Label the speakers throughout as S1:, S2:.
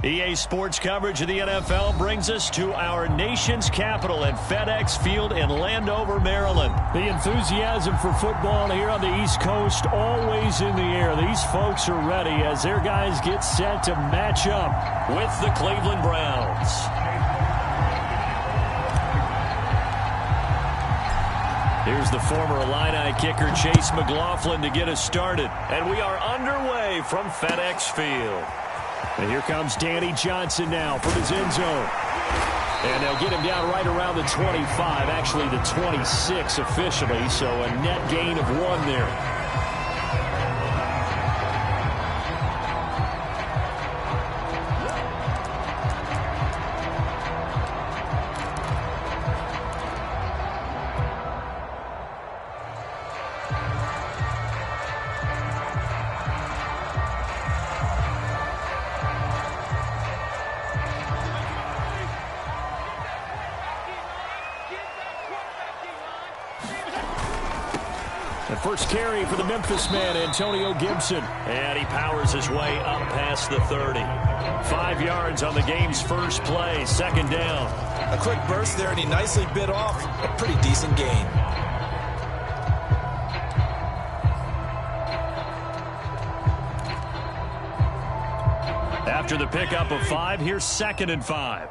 S1: EA Sports coverage of the NFL brings us to our nation's capital at FedEx Field in Landover, Maryland.
S2: The enthusiasm for football here on the East Coast always in the air. These folks are ready as their guys get set to match up
S1: with the Cleveland Browns. Here's the former Illini kicker Chase McLaughlin to get us started. And we are underway from FedEx Field.
S2: And here comes Danny Johnson now from his end zone. And they'll get him down right around the 25, actually the 26 officially, so a net gain of 1 there. First carry for the Memphis man, Antonio Gibson.
S1: And he powers his way up past the 30. 5 yards on the game's first play, second down.
S3: A quick burst there, and he nicely bit off a pretty decent gain.
S1: After the pickup of 5, here's 2nd and 5.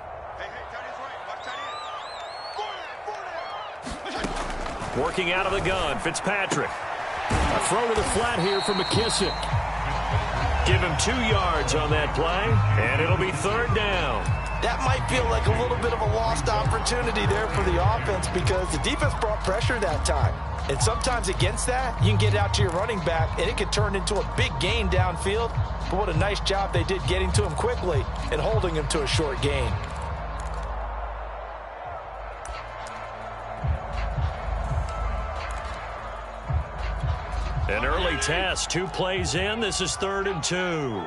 S1: Working out of the gun, Fitzpatrick.
S2: A throw to the flat here for McKissick.
S1: Give him 2 yards on that play, and it'll be 3rd down.
S3: That might feel like a little bit of a lost opportunity there for the offense because the defense brought pressure that time. And sometimes against that, you can get out to your running back, and it could turn into a big gain downfield. But what a nice job they did getting to him quickly and holding him to a short gain.
S1: An early test, 2 plays in. This is 3rd and 2.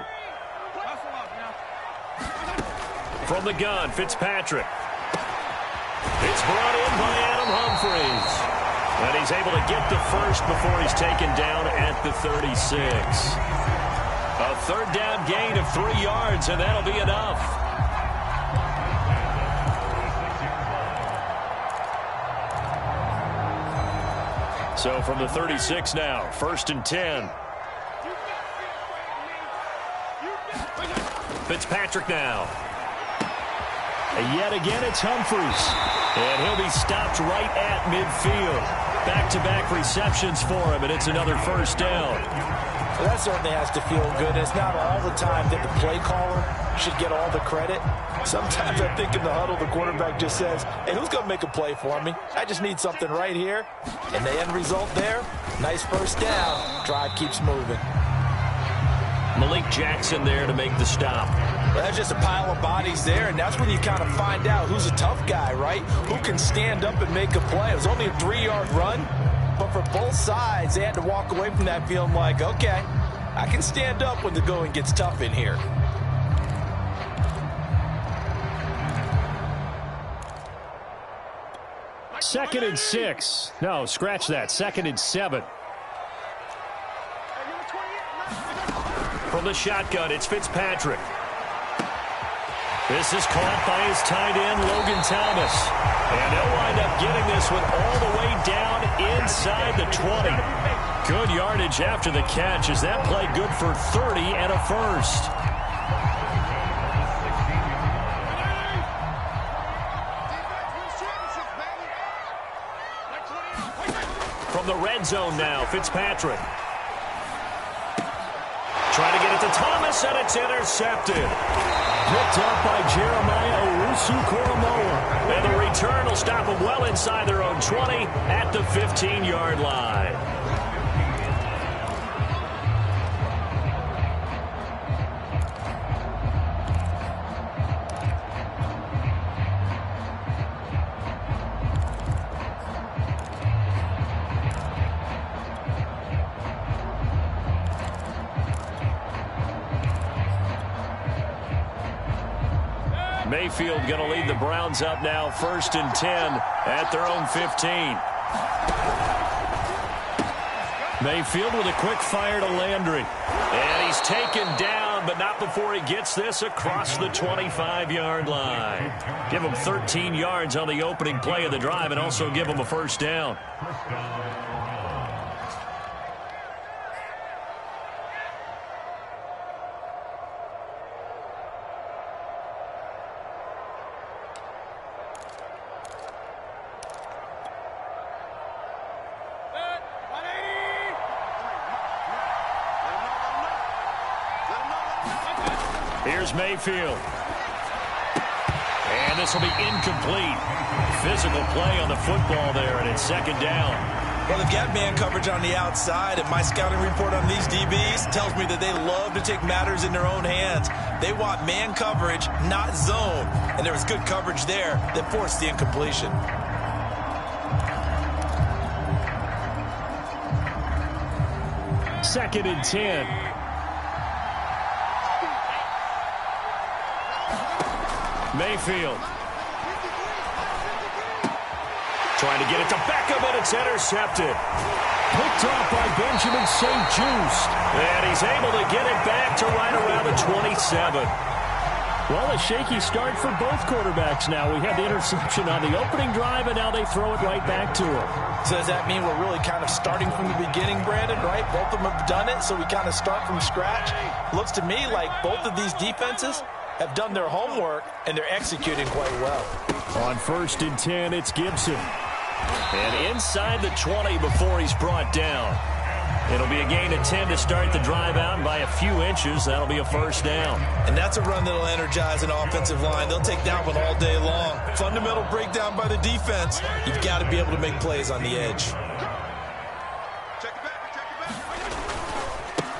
S1: From the gun, Fitzpatrick. It's brought in by Adam Humphries. And he's able to get the first before he's taken down at the 36. A 3rd down gain of 3 yards, and that'll be enough. So from the 36 now, 1st and 10. Fitzpatrick now.
S2: And yet again, it's Humphries.
S1: And he'll be stopped right at midfield. Back-to-back receptions for him, and it's another 1st down.
S3: Well, that certainly has to feel good. It's not all the time that the play caller should get all the credit. Sometimes I think in the huddle, the quarterback just says, hey, who's going to make a play for me? I just need something right here. And the end result there, nice 1st down. Drive keeps moving.
S1: Malik Jackson there to make the stop.
S3: Well, that's just a pile of bodies there, and that's when you kind of find out who's a tough guy, right? Who can stand up and make a play. It was only a 3-yard run, but for both sides, they had to walk away from that feeling like, okay, I can stand up when the going gets tough in here.
S2: Second and 6. No, scratch that. 2nd and 7.
S1: From the shotgun, it's Fitzpatrick. This is caught by his tight end, Logan Thomas. And they'll wind up getting this one all the way down inside the 20. Good yardage after the catch. Is that play good for 30 and a first? From the red zone now, Fitzpatrick. Trying to get it to Thomas, and it's intercepted.
S2: Picked up by Jeremiah Owusu-Koramoah.
S1: And the return will stop them well inside their own 20 at the 15-yard line. Mayfield going to lead the Browns up now, 1st and 10 at their own 15.
S2: Mayfield with a quick fire to Landry.
S1: And he's taken down, but not before he gets this across the 25-yard line. Give him 13 yards on the opening play of the drive and also give him a first down.
S2: Here's Mayfield. And this will be incomplete. Physical play on the football there, and it's second down.
S3: Well, they've got man coverage on the outside, and my scouting report on these DBs tells me that they love to take matters in their own hands. They want man coverage, not zone. And there was good coverage there that forced the incompletion.
S2: Second and 10. Mayfield.
S1: Trying to get it to Beckham, and it's intercepted.
S2: Picked off by Benjamin St-Juste.
S1: And he's able to get it back to right around the 27.
S2: Well, a shaky start for both quarterbacks now. We had the interception on the opening drive, and now they throw it right back to him.
S3: So does that mean we're really kind of starting from the beginning, Brandon, right? Both of them have done it, so we kind of start from scratch. Looks to me like both of these defenses have done their homework, and they're executing quite well.
S2: On first and 10, it's Gibson.
S1: And inside the 20 before he's brought down. It'll be a gain of 10 to start the drive out, and by a few inches, that'll be a first down.
S3: And that's a run that'll energize an offensive line. They'll take that one all day long. Fundamental breakdown by the defense. You've got to be able to make plays on the edge.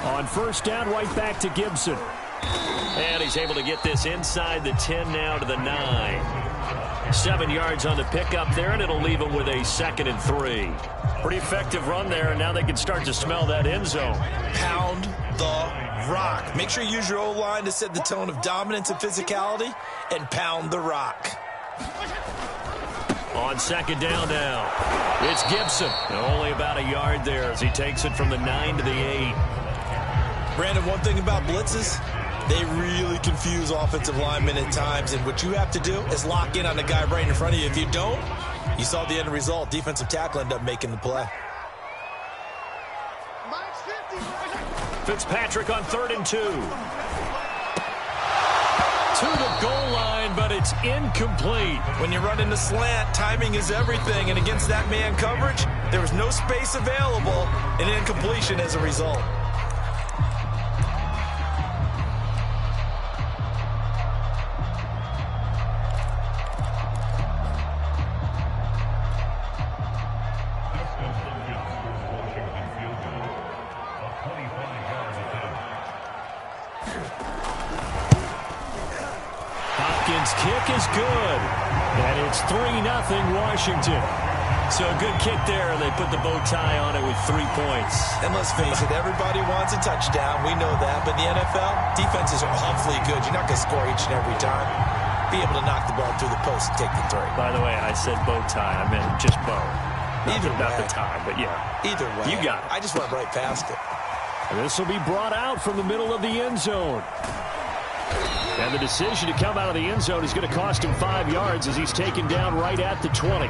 S2: On first down, right back to Gibson.
S1: And he's able to get this inside the 10 now to the 9. 7 yards on the pickup there, and it'll leave him with a 2nd and 3. Pretty effective run there, and now they can start to smell that end zone.
S3: Pound the rock. Make sure you use your O-line to set the tone of dominance and physicality, and pound the rock.
S1: On second down now, it's Gibson. Only about a yard there as he takes it from the 9 to the 8.
S3: Brandon, one thing about blitzes, they really confuse offensive linemen at times, and what you have to do is lock in on the guy right in front of you. If you don't, you saw the end result. Defensive tackle ended up making the play.
S1: Fitzpatrick on 3rd and 2.
S2: To the goal line, but it's incomplete.
S3: When you run into slant, timing is everything, and against that man coverage, there was no space available, and incompletion as a result.
S2: Kick is good, and it's 3-0 Washington.
S1: So a good kick there, and they put the bow tie on it with 3 points.
S3: And let's face it, everybody wants a touchdown. We know that. But in the NFL, defenses are awfully good. You're not going to score each and every time. Be able to knock the ball through the post and take the 3.
S1: By the way, I said bow tie. I meant just bow. Not the tie, but yeah.
S3: Either way.
S1: You got it.
S3: I just went right past it.
S2: This will be brought out from the middle of the end zone. And the decision to come out of the end zone is going to cost him 5 yards as he's taken down right at the 20.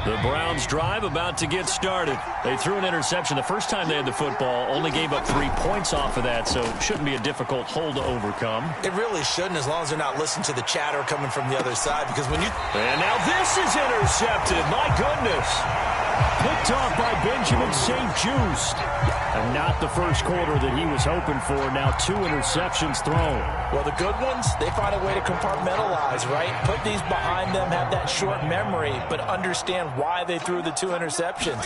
S1: The Browns drive about to get started. They threw an interception the first time they had the football, only gave up 3 points off of that, so shouldn't be a difficult hole to overcome.
S3: It really shouldn't, as long as they're not listening to the chatter coming from the other side, because when you...
S1: And now this is intercepted. My goodness.
S2: Picked off by Benjamin St-Juste. And not the first quarter that he was hoping for. Now 2 interceptions thrown.
S3: Well, the good ones, they find a way to compartmentalize, right? Put these behind them, have that short memory, but understand why they threw the 2 interceptions.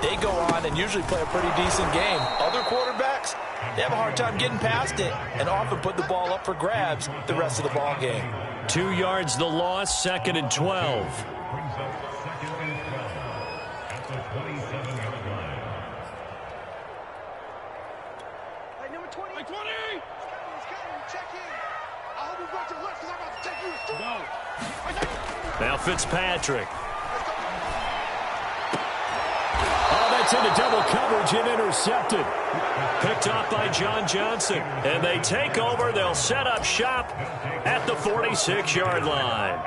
S3: They go on and usually play a pretty decent game. Other quarterbacks, they have a hard time getting past it and often put the ball up for grabs the rest of the ball game.
S1: 2 yards the loss, 2nd and 12. Now Fitzpatrick. Oh, that's into double coverage and intercepted. Picked off by John Johnson. And they take over. They'll set up shop at the 46-yard line.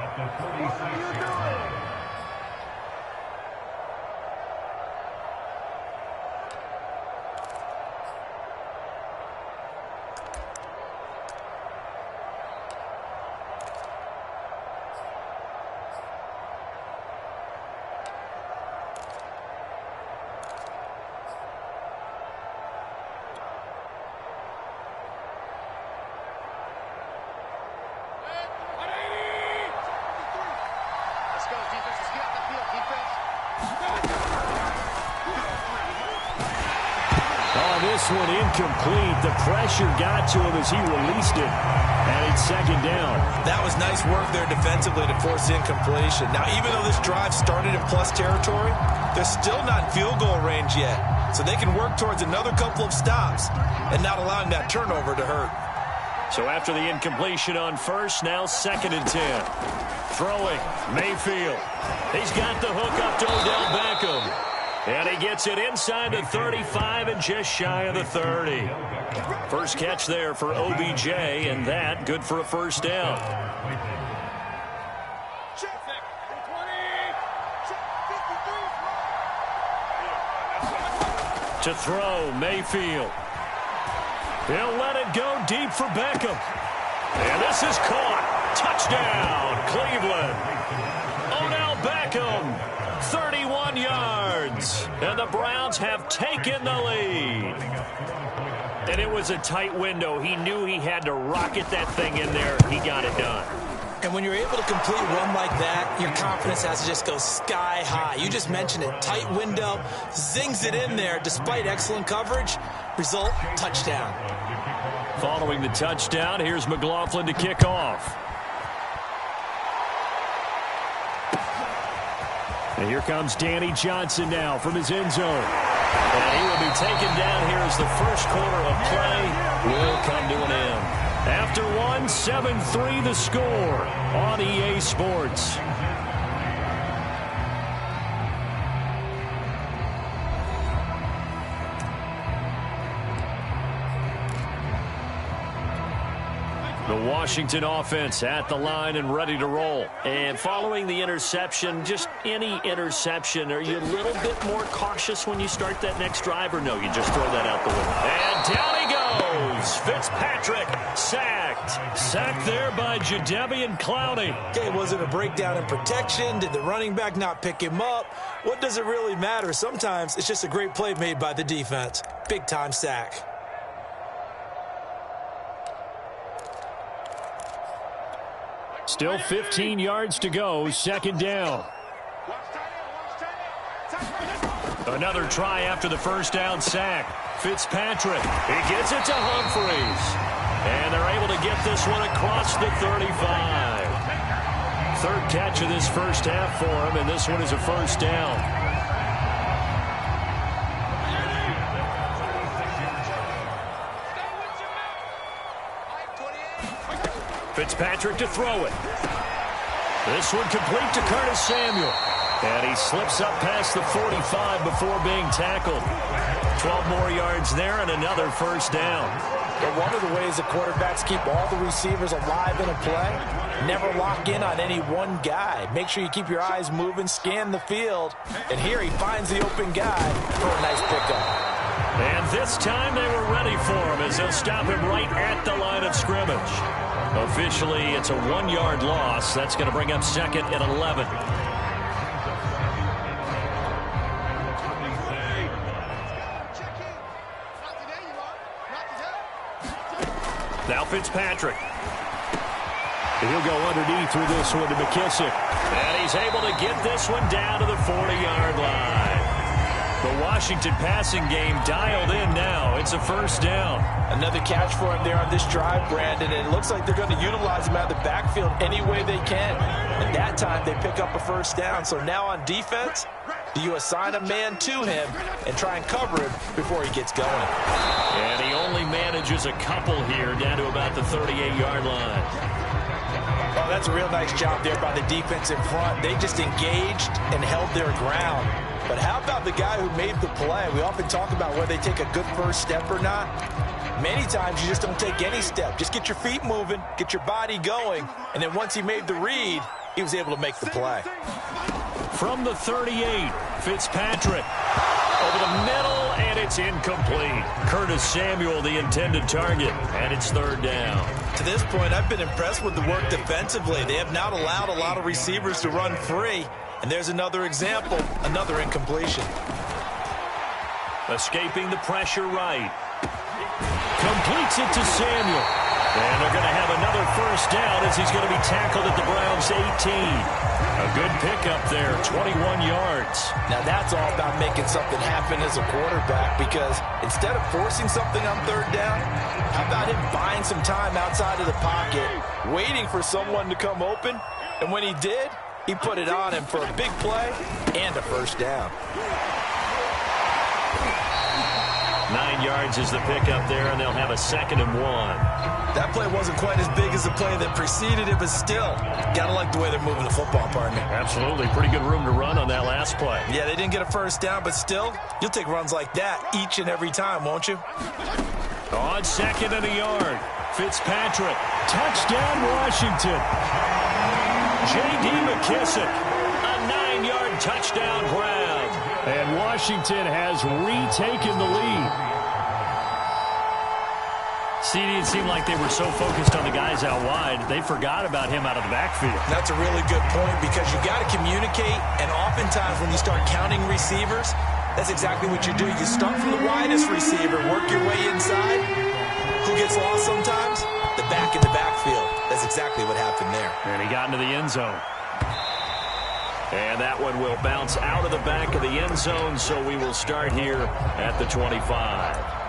S1: This one incomplete. The pressure got to him as he released it. And it's second down.
S3: That was nice work there defensively to force incompletion. Now, even though this drive started in plus territory, they're still not in field goal range yet. So they can work towards another couple of stops and not allowing that turnover to hurt.
S1: So after the incompletion on first, now 2nd and 10. Throwing, Mayfield. He's got the hook up to Odell Beckham. And he gets it inside the 35 and just shy of the 30. First catch there for OBJ, and that good for a first down. To throw, Mayfield. He'll let it go deep for Beckham. And this is caught. Touchdown, Cleveland. Odell Beckham, 31 yards. And the Browns have taken the lead. And it was a tight window. He knew he had to rocket that thing in there. He got it done.
S3: And when you're able to complete a run like that, your confidence has to just go sky high. You just mentioned it. Tight window, zings it in there despite excellent coverage. Result, touchdown.
S1: Following the touchdown, here's McLaughlin to kick off. And here comes Danny Johnson now from his end zone. And he will be taken down here as the first quarter of play will come to an end. After one, 7-3 the score on EA Sports. The Washington offense at the line and ready to roll. And following the interception, just any interception, are you a little bit more cautious when you start that next drive, or no, you just throw that out the window? And down he goes. Fitzpatrick sacked. Sacked there by Jadeveon Clowney.
S3: Okay, was it a breakdown in protection? Did the running back not pick him up? What does it really matter? Sometimes it's just a great play made by the defense. Big-time sack.
S1: Still 15 yards to go, second down. Another try after the first down sack. Fitzpatrick, he gets it to Humphreys. And they're able to get this one across the 35. Third catch of this first half for him, and this one is a first down. Fitzpatrick to throw it. This one complete to Curtis Samuel. And he slips up past the 45 before being tackled. 12 more yards there and another first down.
S3: But one of the ways the quarterbacks keep all the receivers alive in a play, never lock in on any one guy. Make sure you keep your eyes moving, scan the field. And here he finds the open guy for a nice pickup.
S1: And this time they were ready for him as they'll stop him right at the line of scrimmage. Officially, it's a 1-yard loss. That's going to bring up second and 11. Now Fitzpatrick. He'll go underneath with this one to McKissick. And he's able to get this one down to the 40-yard line. The Washington passing game dialed in now. It's a first down.
S3: Another catch for him there on this drive, Brandon, and it looks like they're going to utilize him out of the backfield any way they can. And that time they pick up a first down. So now on defense, do you assign a man to him and try and cover him before he gets going?
S1: And he only manages a couple here down to about the 38-yard line.
S3: Oh, that's a real nice job there by the defense in front. They just engaged and held their ground. But how about the guy who made the play? We often talk about whether they take a good first step or not. Many times you just don't take any step. Just get your feet moving, get your body going, and then once he made the read, he was able to make the play.
S2: From the 38, Fitzpatrick. Over the middle, and it's incomplete. Curtis Samuel, the intended target, and it's third down.
S3: To this point, I've been impressed with the work defensively. They have not allowed a lot of receivers to run free. And there's another example, another incompletion.
S2: Escaping the pressure right. Completes it to Samuel. And they're going to have another first down as he's going to be tackled at the Browns' 18. A good pickup there, 21 yards.
S3: Now that's all about making something happen as a quarterback, because instead of forcing something on third down, how about him buying some time outside of the pocket, waiting for someone to come open, and when he did, he put it on him for a big play and a first down.
S2: 9 yards is the pickup there, and they'll have a 2nd and 1.
S3: That play wasn't quite as big as the play that preceded it, but still, gotta like the way they're moving the football, partner.
S2: Absolutely. Pretty good room to run on that last play.
S3: Yeah, they didn't get a first down, but still, you'll take runs like that each and every time, won't you?
S2: On 2nd and a yard, Fitzpatrick. Touchdown, Washington. J.D. McKissick. A 9-yard touchdown grab. And Washington has retaken the lead. CD, it seemed like they were so focused on the guys out wide, they forgot about him out of the backfield.
S3: That's a really good point, because you got to communicate, and oftentimes when you start counting receivers, that's exactly what you do. You start from the widest receiver, work your way inside. Who gets lost sometimes? The back in the backfield. That's exactly what happened there.
S2: And he got into the end zone. And that one will bounce out of the back of the end zone, so we will start here at the 25.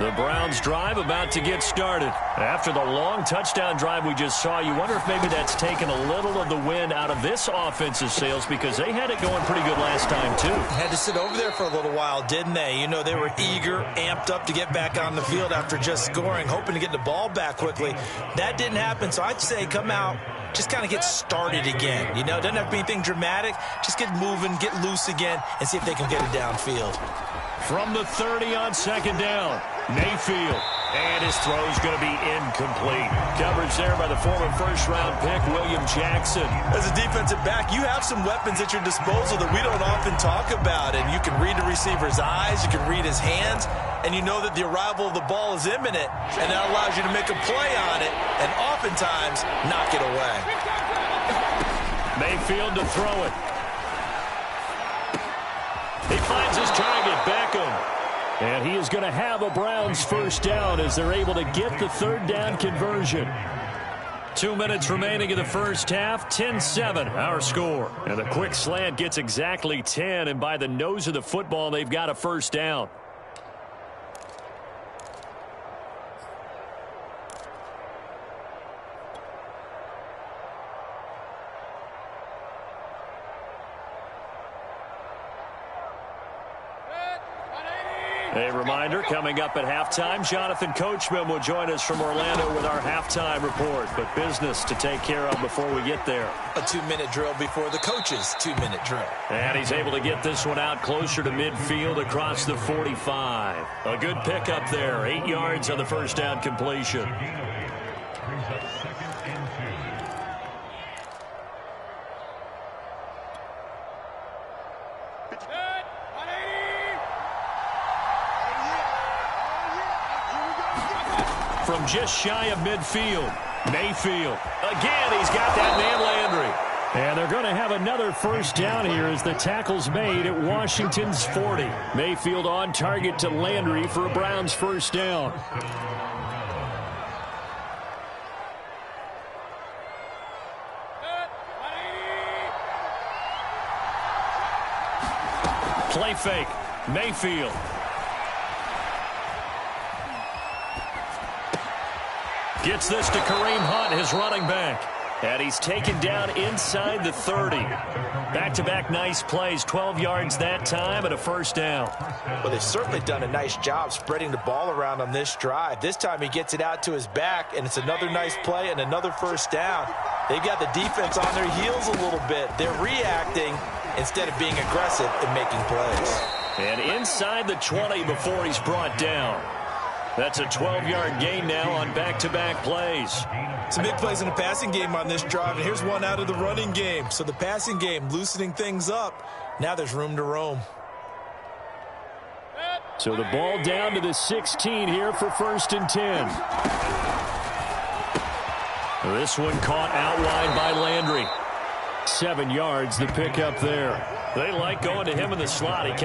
S2: The Browns drive about to get started. After the long touchdown drive we just saw, you wonder if maybe that's taken a little of the wind out of this offensive sails, because they had it going pretty good last time too.
S3: Had to sit over there for a little while, didn't they? You know, they were eager, amped up to get back on the field after just scoring, hoping to get the ball back quickly. That didn't happen, so I'd say come out, just kind of get started again. You know, it doesn't have to be anything dramatic. Just get moving, get loose again, and see if they can get it downfield.
S2: From the 30 on 2nd down, Mayfield. And his throw is going to be incomplete. Coverage there by the former first-round pick, William Jackson.
S3: As a defensive back, you have some weapons at your disposal that we don't often talk about. And you can read the receiver's eyes, you can read his hands, and you know that the arrival of the ball is imminent. And that allows you to make a play on it and oftentimes knock it away.
S2: Mayfield to throw it. He finds his target, Beckham. And he is going to have a Browns first down as they're able to get the third down conversion. 2 minutes remaining in the first half, 10-7 our score. And the quick slant gets exactly 10, and by the nose of the football, they've got a first down. A reminder, coming up at halftime, Jonathan Coachman will join us from Orlando with our halftime report. But business to take care of before we get there.
S3: A 2-minute drill before the coach's 2-minute drill.
S2: And he's able to get this one out closer to midfield across the 45. A good pickup there, 8 yards on the first down completion. From just shy of midfield, Mayfield. Again, he's got that man Landry. And they're going to have another first down here as the tackle's made at Washington's 40. Mayfield on target to Landry for a Browns first down. Play fake, Mayfield. Gets this to Kareem Hunt, his running back. And he's taken down inside the 30. Back-to-back nice plays, 12 yards that time and a first down.
S3: Well, they've certainly done a nice job spreading the ball around on this drive. This time he gets it out to his back, and it's another nice play and another first down. They've got the defense on their heels a little bit. They're reacting instead of being aggressive and making plays.
S2: And inside the 20 before he's brought down. That's a 12-yard gain now on back-to-back plays.
S3: Some big plays in the passing game on this drive, and here's one out of the running game. So the passing game loosening things up. Now there's room to roam.
S2: So the ball down to the 16 here for 1st and 10. This one caught out wide by Landry. 7 yards, the pickup there. They like going to him in the slot. He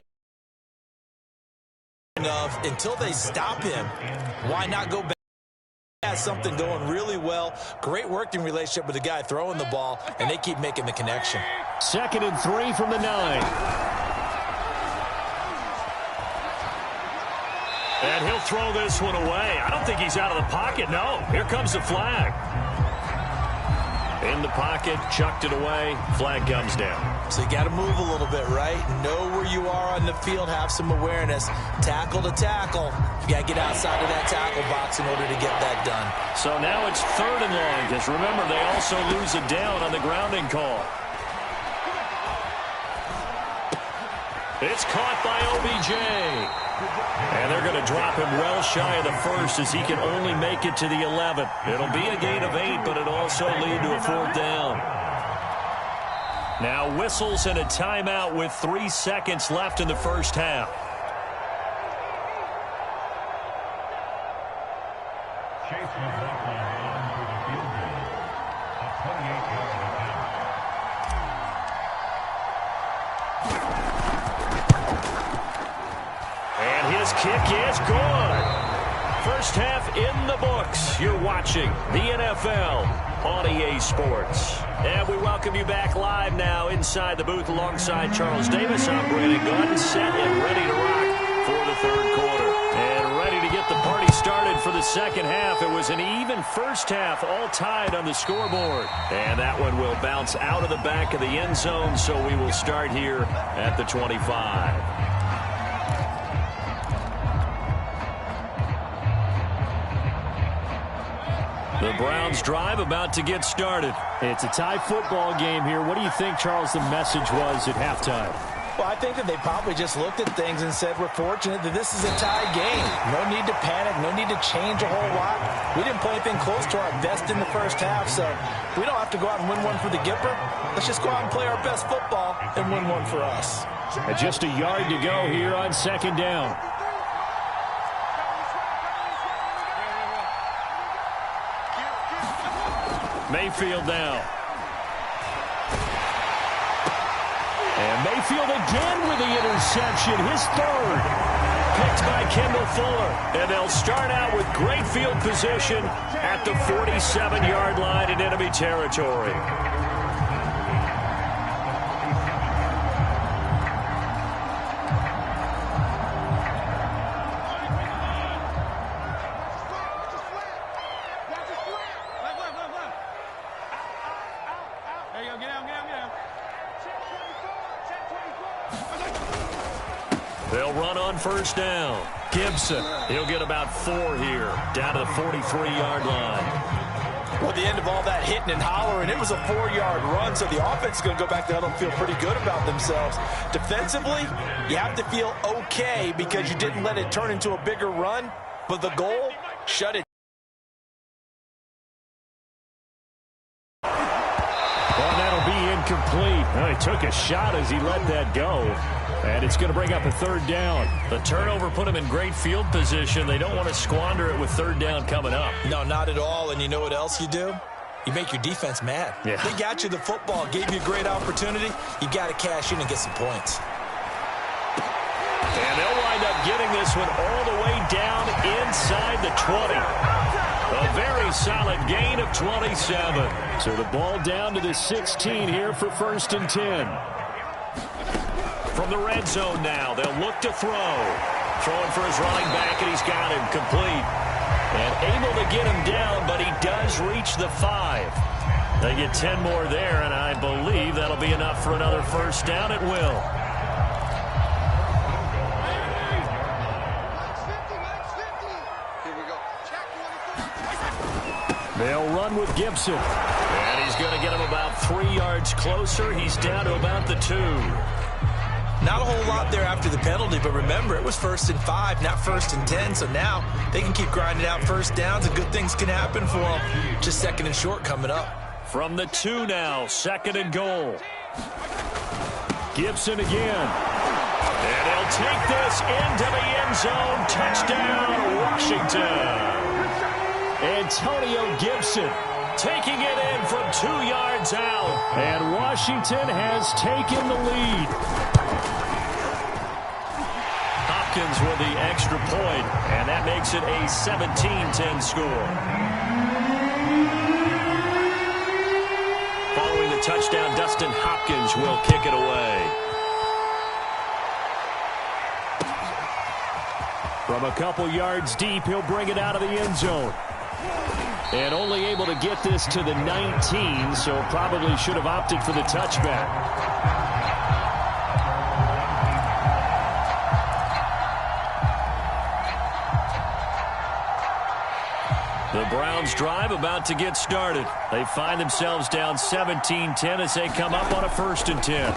S3: until they stop him. Why not go back? Has something going really well. Great working relationship with the guy throwing the ball, and they keep making the connection.
S2: 2nd and 3 from the 9. And he'll throw this one away. I don't think he's out of the pocket. No, here comes the flag. In the pocket, chucked it away. Flag comes down.
S3: So you got to move a little bit, right? Know where you are on the field. Have some awareness. Tackle to tackle. You got to get outside of that tackle box in order to get that done.
S2: So now it's 3rd and long, because remember, they also lose a down on the grounding call. It's caught by OBJ. And they're going to drop him well shy of the 1st as he can only make it to the 11. It'll be a gain of 8, but it'll also lead to a 4th down. Now whistles and a timeout with 3 seconds left in the first half. His kick is good. First half in the books. You're watching the NFL on EA Sports. And we welcome you back live now inside the booth alongside Charles Davis. I'm Brandon Gaudin, set and ready to rock for the 3rd quarter. And ready to get the party started for the 2nd half. It was an even first half, all tied on the scoreboard. And that one will bounce out of the back of the end zone, so we will start here at the 25. The Browns drive about to get started. It's a tie football game here. What do you think, Charles, the message was at halftime?
S3: Well, I think that they probably just looked at things and said, we're fortunate that this is a tie game. No need to panic. No need to change a whole lot. We didn't play anything close to our best in the first half, so we don't have to go out and win one for the Gipper. Let's just go out and play our best football and win one for us.
S2: And just a yard to go here on 2nd down. Mayfield now. And Mayfield again with the interception, his 3rd. Picked by Kendall Fuller. And they'll start out with great field position at the 47-yard line in enemy territory. They'll run on first down. Gibson, he'll get about 4 here, down to the 43-yard line.
S3: Well, at the end of all that hitting and hollering, it was a 4-yard run, so the offense is going to go back there and feel pretty good about themselves. Defensively, you have to feel okay because you didn't let it turn into a bigger run, but the goal, shut it.
S2: Well, that'll be incomplete. Well, he took a shot as he let that go. And it's going to bring up a 3rd down. The turnover put them in great field position. They don't want to squander it with 3rd down coming up.
S3: No, not at all. And you know what else you do? You make your defense mad.
S2: Yeah.
S3: They got you the football, gave you a great opportunity. You got to cash in and get some points.
S2: And they'll wind up getting this one all the way down inside the 20. A very solid gain of 27. So the ball down to the 16 here for 1st and 10. From the red zone now, they'll look to throw. Throwing for his running back, and he's got him complete. And able to get him down, but he does reach the 5. They get 10 more there, and I believe that'll be enough for another first down. It will. They'll run with Gibson. And he's going to get him about 3 yards closer. He's down to about the 2.
S3: Not a whole lot there after the penalty, but remember, it was 1st and 5, not 1st and 10. So now they can keep grinding out first downs, and good things can happen for them. Just 2nd and short coming up.
S2: From the 2 now, 2nd and goal. Gibson again. And he'll take this into the end zone. Touchdown, Washington. Antonio Gibson taking it in from 2 yards out. And Washington has taken the lead. Hopkins with the extra point, and that makes it a 17-10 score. Following the touchdown, Dustin Hopkins will kick it away. From a couple yards deep, he'll bring it out of the end zone. And only able to get this to the 19, so probably should have opted for the touchback. The Browns drive about to get started. They find themselves down 17-10 as they come up on a 1st and 10.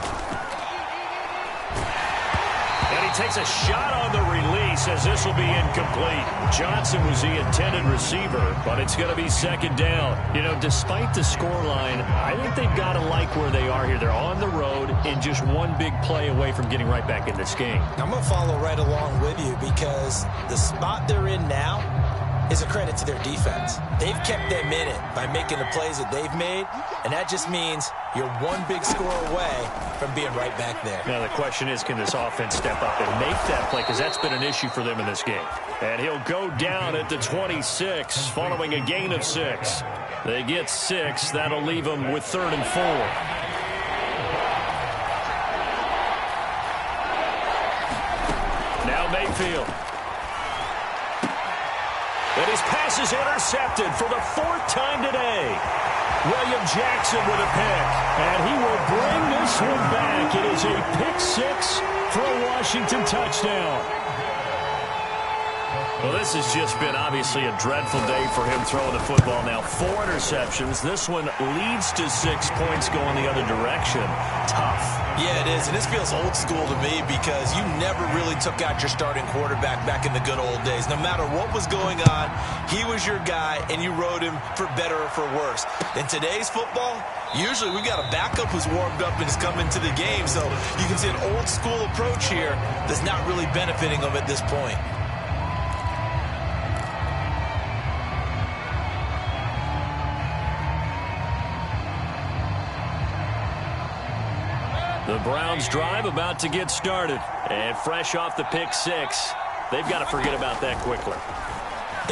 S2: And he takes a shot on the release as this will be incomplete. Johnson was the intended receiver, but it's going to be 2nd down. You know, despite the scoreline, I think they've got to like where they are here. They're on the road and just one big play away from getting right back in this game.
S3: I'm going to follow right along with you because the spot they're in now is a credit to their defense. They've kept them in it by making the plays that they've made, and that just means you're one big score away from being right back there.
S2: Now the question is, can this offense step up and make that play, because that's been an issue for them in this game. And he'll go down at the 26 following a gain of 6. They get 6. That'll leave them with 3rd and 4. Now Mayfield. And his pass is intercepted for the 4th time today. William Jackson with a pick. And he will bring this one back. It is a pick 6 for a Washington touchdown. Well, this has just been obviously a dreadful day for him throwing the football. Now 4 interceptions. This one leads to 6 points going the other direction. Tough.
S3: Yeah, it is, and this feels old school to me because you never really took out your starting quarterback back in the good old days. No matter what was going on, he was your guy, and you rode him for better or for worse. In today's football, usually we got a backup who's warmed up and is coming to the game, so you can see an old school approach here that's not really benefiting them at this point.
S2: The Browns drive about to get started. And fresh off the pick 6, they've got to forget about that quickly.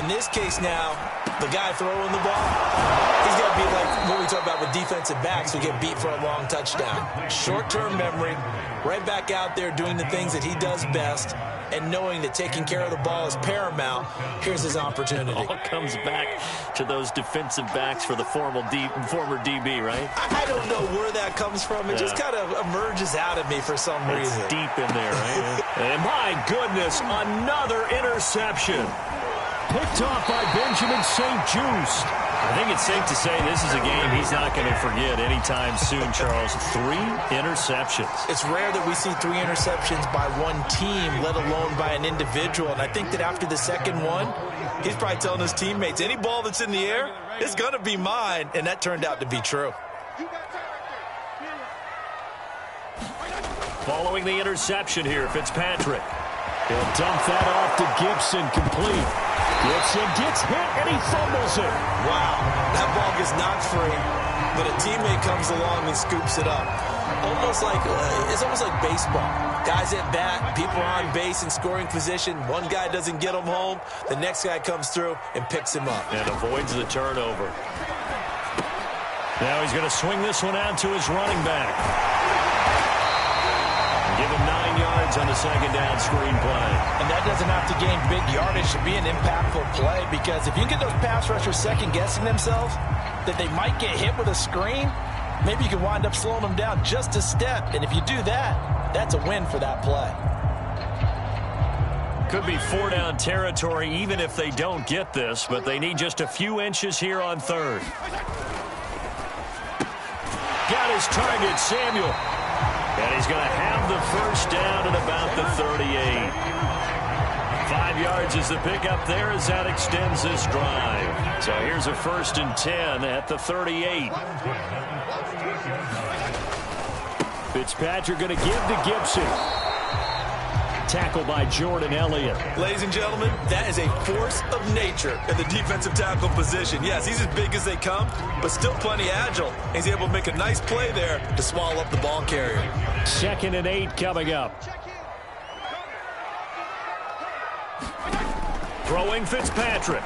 S3: In this case now, the guy throwing the ball, he's got to be like what we talk about with defensive backs who get beat for a long touchdown. Short-term memory, right back out there doing the things that he does best, and knowing that taking care of the ball is paramount. Here's his opportunity.
S2: It all comes back to those defensive backs for the former DB, right?
S3: I don't know where that comes from. It just kind of emerges out of me for some reason.
S2: It's deep in there, right? And my goodness, another interception. Picked off by Benjamin St-Juste. I think it's safe to say this is a game he's not going to forget anytime soon, Charles. 3 interceptions.
S3: It's rare that we see 3 interceptions by one team, let alone by an individual. And I think that after the second one, he's probably telling his teammates, any ball that's in the air, it's going to be mine. And that turned out to be true.
S2: Following the interception here, Fitzpatrick. He'll dump that off to Gibson, complete. Gibson gets hit, and he fumbles it.
S3: Wow, that ball gets knocked free, but a teammate comes along and scoops it up. It's almost like baseball. Guys at bat, people are on base in scoring position. One guy doesn't get him home. The next guy comes through and picks him up.
S2: And avoids the turnover. Now he's going to swing this one out to his running back. Give him 9 yards yards on the second down screen play.
S3: And that doesn't have to gain big yardage to be an impactful play, because if you get those pass rushers second-guessing themselves that they might get hit with a screen, maybe you can wind up slowing them down just a step. And if you do that, that's a win for that play.
S2: Could be 4-down territory even if they don't get this, but they need just a few inches here on third. Got his target, Samuel. And he's going to have the first down at about the 38. 5 yards is the pickup there as that extends this drive. So here's a 1st and 10 at the 38. Fitzpatrick going to give to Gibson. Tackle by Jordan Elliott.
S4: Ladies and gentlemen, that is a force of nature in the defensive tackle position. Yes, he's as big as they come, but still plenty agile. He's able to make a nice play there to swallow up the ball carrier.
S2: 2nd and 8 coming up. Throwing Fitzpatrick.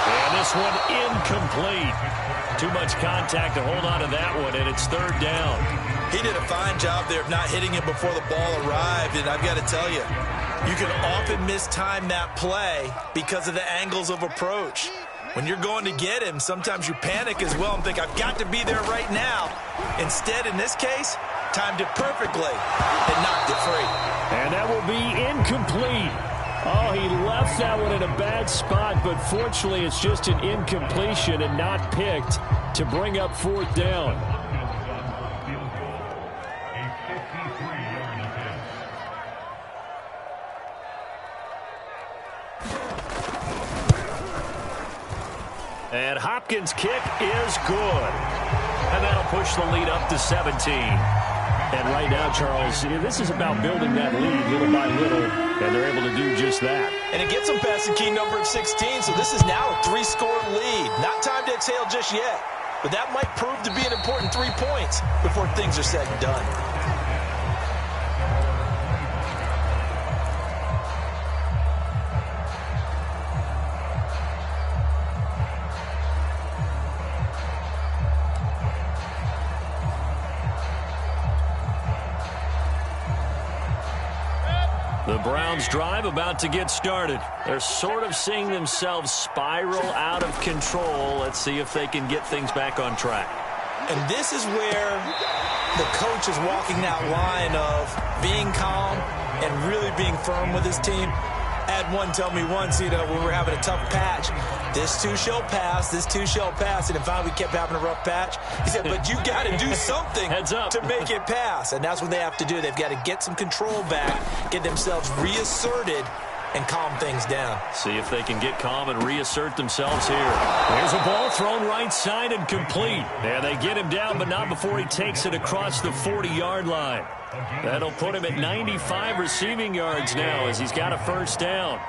S2: And this one incomplete. Too much contact to hold on to that one, and it's 3rd down.
S4: He did a fine job there of not hitting it before the ball arrived, and I've got to tell you, you can often mistime that play because of the angles of approach. When you're going to get him, sometimes you panic as well and think, I've got to be there right now. Instead, in this case, timed it perfectly and knocked it free.
S2: And that will be incomplete. Oh, he left that one in a bad spot, but fortunately it's just an incompletion and not picked to bring up 4th down. And Hopkins' kick is good. And that'll push the lead up to 17. And right now, Charles, this is about building that lead little by little, and they're able to do just that.
S3: And it gets them past the key number of 16, so this is now a 3-score lead. Not time to exhale just yet, but that might prove to be an important 3 points before things are said and done.
S2: The Browns drive about to get started. They're sort of seeing themselves spiral out of control. Let's see if they can get things back on track.
S3: And this is where the coach is walking that line of being calm and really being firm with his team. I had one tell me once, when we were having a tough patch, this too shall pass, this too shall pass. And finally we kept having a rough patch. He said, but you got to do something to make it pass. And that's what they have to do. They've got to get some control back, get themselves reasserted, and calm things down.
S2: See if they can get calm and reassert themselves here. There's a ball thrown right side and complete. And they get him down, but not before he takes it across the 40-yard line. That'll put him at 95 receiving yards now as he's got a 1st down.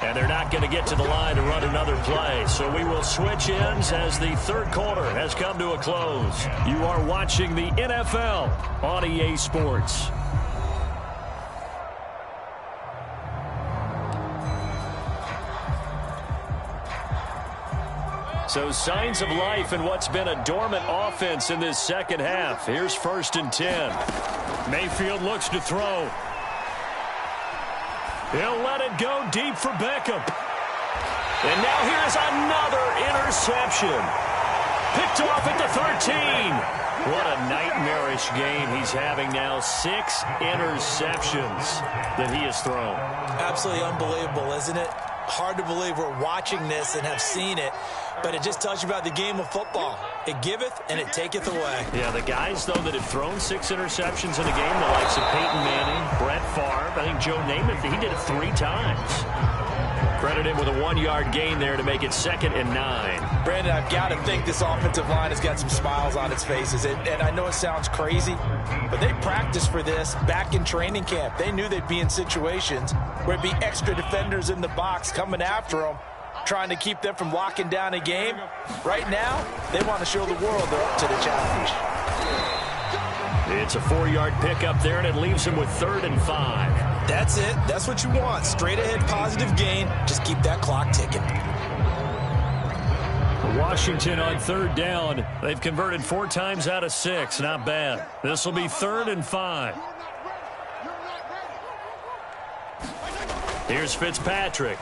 S2: And they're not going to get to the line to run another play. So we will switch ends as the 3rd quarter has come to a close. You are watching the NFL on EA Sports. So signs of life in what's been a dormant offense in this 2nd half. Here's 1st and 10. Mayfield looks to throw. He'll let it go deep for Beckham. And now here's another interception. Picked off at the 13. What a nightmarish game he's having now. 6 interceptions that he has thrown.
S3: Absolutely unbelievable, isn't it? Hard to believe we're watching this and have seen it, but it just tells you about the game of football. It giveth and it taketh away.
S2: Yeah, the guys, though, that have thrown 6 interceptions in a game, the likes of Peyton Manning, Brett Favre, I think Joe Namath, he did it 3 times. Credit him with a 1-yard gain there to make it 2nd and 9.
S3: Brandon, I've got to think this offensive line has got some smiles on its faces. And I know it sounds crazy, but they practiced for this back in training camp. They knew they'd be in situations where it'd be extra defenders in the box coming after them, trying to keep them from locking down a game. Right now, they want to show the world they're up to the challenge.
S2: It's a 4-yard pickup there, and it leaves him with 3rd and 5.
S3: That's it. That's what you want. Straight ahead positive gain. Just keep that clock ticking.
S2: Washington on third down. They've converted 4 times out of 6. Not bad. This will be 3rd and 5. Here's Fitzpatrick.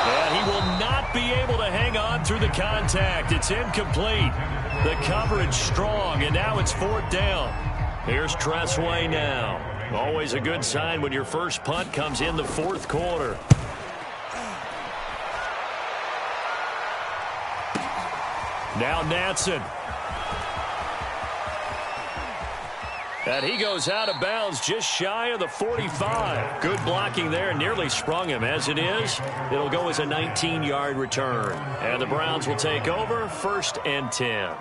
S2: And he will not be able to hang on through the contact. It's incomplete. The coverage strong, and now it's 4th down. Here's Tressway now. Always a good sign when your first punt comes in the 4th quarter. Now Natson. And he goes out of bounds just shy of the 45. Good blocking there. Nearly sprung him. As it is, it'll go as a 19-yard return. And the Browns will take over 1st and 10.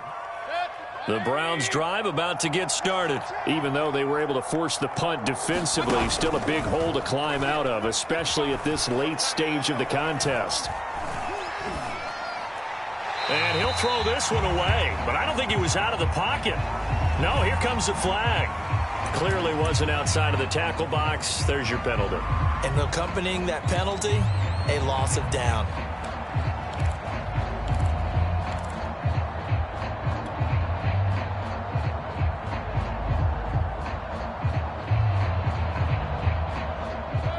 S2: The Browns drive about to get started. Even though they were able to force the punt defensively, still a big hole to climb out of, especially at this late stage of the contest. And he'll throw this one away, but I don't think he was out of the pocket. No, here comes the flag. Clearly wasn't outside of the tackle box. There's your penalty.
S3: And accompanying that penalty, a loss of down.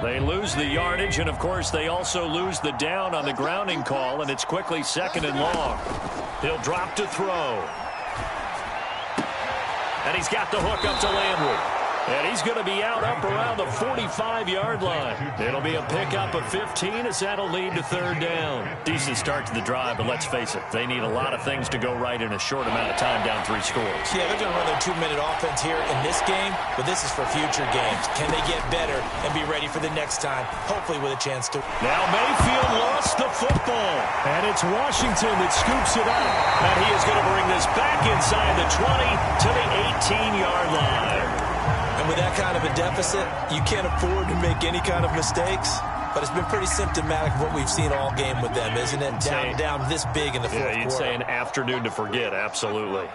S2: They lose the yardage, and of course they also lose the down on the grounding call, and it's quickly 2nd and long. He'll drop to throw. And he's got the hook up to Landry. And he's going to be out up around the 45-yard line. It'll be a pickup of 15 as that'll lead to 3rd down. Decent start to the drive, but let's face it, they need a lot of things to go right in a short amount of time down 3 scores.
S3: Yeah, they're going to run their 2-minute offense here in this game, but this is for future games. Can they get better and be ready for the next time, hopefully with a chance to...
S2: Now Mayfield lost the football, and it's Washington that scoops it up. And he is going to bring this back inside the 20 to the 18-yard line.
S3: And with that kind of a deficit, you can't afford to make any kind of mistakes. But it's been pretty symptomatic of what we've seen all game with them, isn't it? Down this big in the 4th quarter.
S2: Yeah, you'd say an afternoon to forget, absolutely.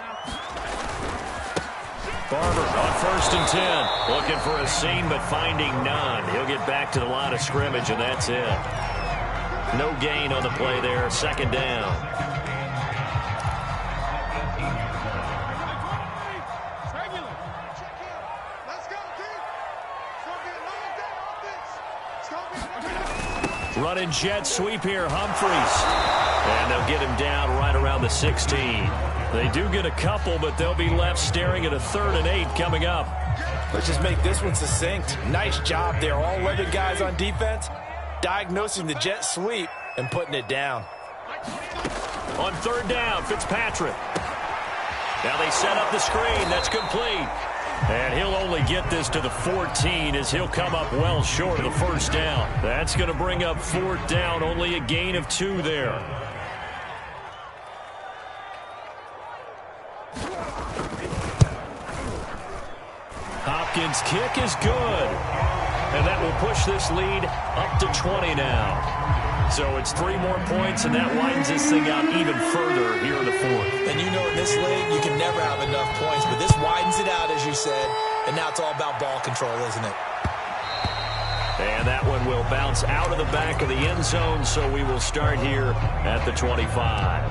S2: Barber on 1st and 10. Looking for a seam, but finding none. He'll get back to the line of scrimmage, and that's it. No gain on the play there. 2nd down. Running jet sweep here, Humphreys. And they'll get him down right around the 16. They do get a couple, but they'll be left staring at a 3rd and 8 coming up.
S3: Let's just make this one succinct. Nice job there. All 11 guys on defense diagnosing the jet sweep and putting it down.
S2: On 3rd down, Fitzpatrick. Now they set up the screen. That's complete. And he'll only get this to the 14 as he'll come up well short of the 1st down. That's going to bring up 4th down, only a gain of 2 there. Hopkins' kick is good. And that will push this lead up to 20 now. So it's 3 more points, and that widens this thing out even further here in the 4th.
S3: And you know in this league, you can never have enough points, but this widens it out, as you said, and now it's all about ball control, isn't it?
S2: And that one will bounce out of the back of the end zone, so we will start here at the 25.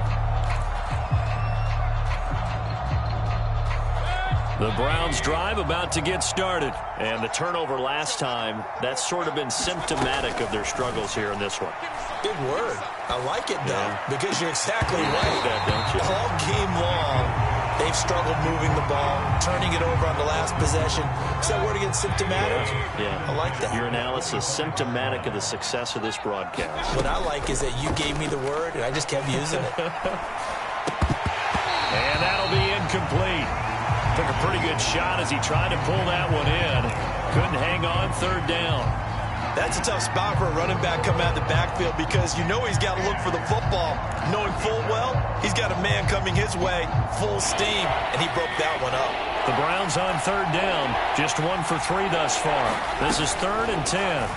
S2: The Browns drive about to get started. And the turnover last time, that's sort of been symptomatic of their struggles here in this one.
S3: Big word. I like it, though, because you're exactly right.
S2: That, don't you?
S3: All game long, they've struggled moving the ball, turning it over on the last possession. Is that word again, symptomatic?
S2: Yeah.
S3: I like that.
S2: Your analysis, symptomatic of the success of this broadcast.
S3: What I like is that you gave me the word, and I just kept using it.
S2: And that'll be incomplete. Took a pretty good shot as he tried to pull that one in. Couldn't hang on 3rd down.
S3: That's a tough spot for a running back coming out of the backfield because you know he's got to look for the football, knowing full well he's got a man coming his way, full steam, and he broke that one up.
S2: The Browns on 3rd down, just 1 for 3 thus far. This is 3rd and 10.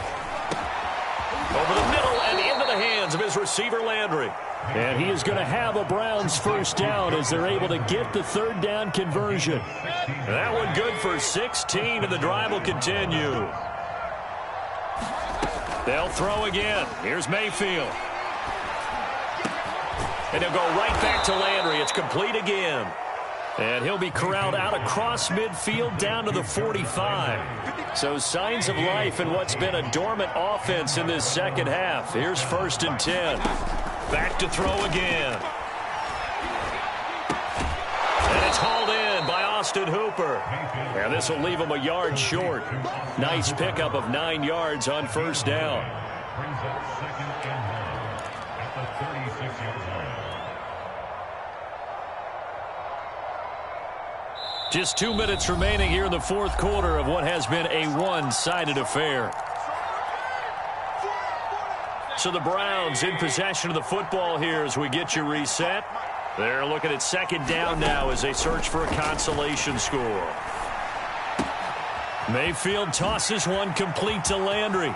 S2: Over the middle and into the hands of his receiver, Landry. And he is going to have a Browns 1st down as they're able to get the 3rd down conversion. That one good for 16, and the drive will continue. They'll throw again. Here's Mayfield.
S1: And he'll go right back to Landry. It's complete again. And he'll be corralled out across midfield down to the 45. So signs of life in what's been a dormant offense in this second half. Here's 1st and 10. Back to throw again. And it's hauled in by Austin Hooper. And this will leave him a yard short. Nice pickup of 9 yards on 1st down.
S5: Brings up 2nd and 1 at the 36-yard line.
S2: Just 2 minutes remaining here in the 4th quarter of what has been a one-sided affair. So the Browns in possession of the football here as we get you reset. They're looking at 2nd down now as they search for a consolation score. Mayfield tosses one complete to Landry.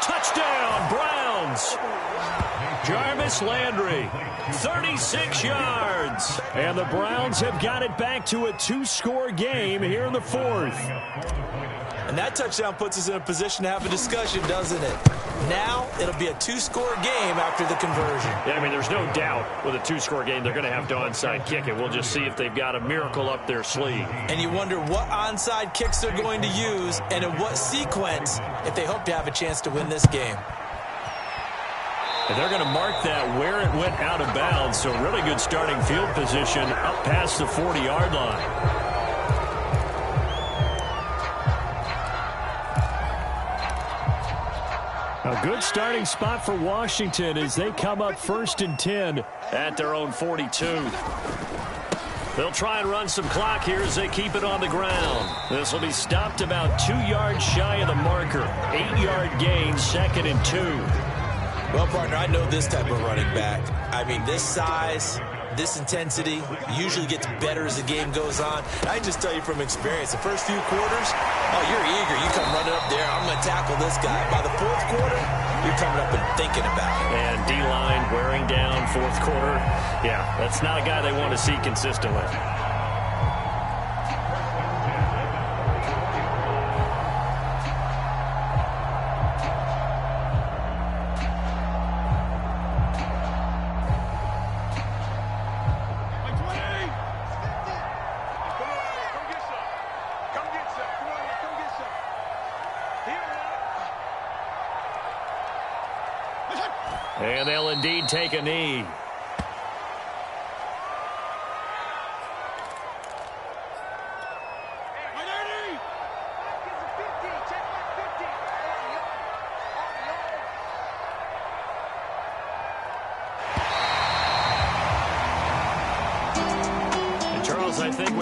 S2: Touchdown, Browns! Jarvis Landry, 36 yards. And the Browns have got it back to a 2-score game here in the 4th.
S4: And that touchdown puts us in a position to have a discussion, doesn't it? Now it'll be a 2-score game after the conversion.
S1: Yeah, I mean, there's no doubt with a 2-score game they're going to have to onside kick it. We'll just see if they've got a miracle up their sleeve.
S4: And you wonder what onside kicks they're going to use and in what sequence if they hope to have a chance to win this game.
S2: And they're going to mark that where it went out of bounds. So really good starting field position up past the 40-yard line. A good starting spot for Washington as they come up 1st and 10
S1: at their own 42. They'll try and run some clock here as they keep it on the ground.
S2: This will be stopped about 2 yards shy of the marker. 8-yard gain, 2nd and 2.
S4: Well, partner, I know this type of running back. I mean, this size, this intensity usually gets better as the game goes on. I can just tell you from experience, the first few quarters, oh, you're eager. You come running up there, I'm going to tackle this guy. By the 4th quarter, you're coming up and thinking about it.
S1: And D-line wearing down 4th quarter. Yeah, that's not a guy they want to see consistently. And they'll indeed take a knee.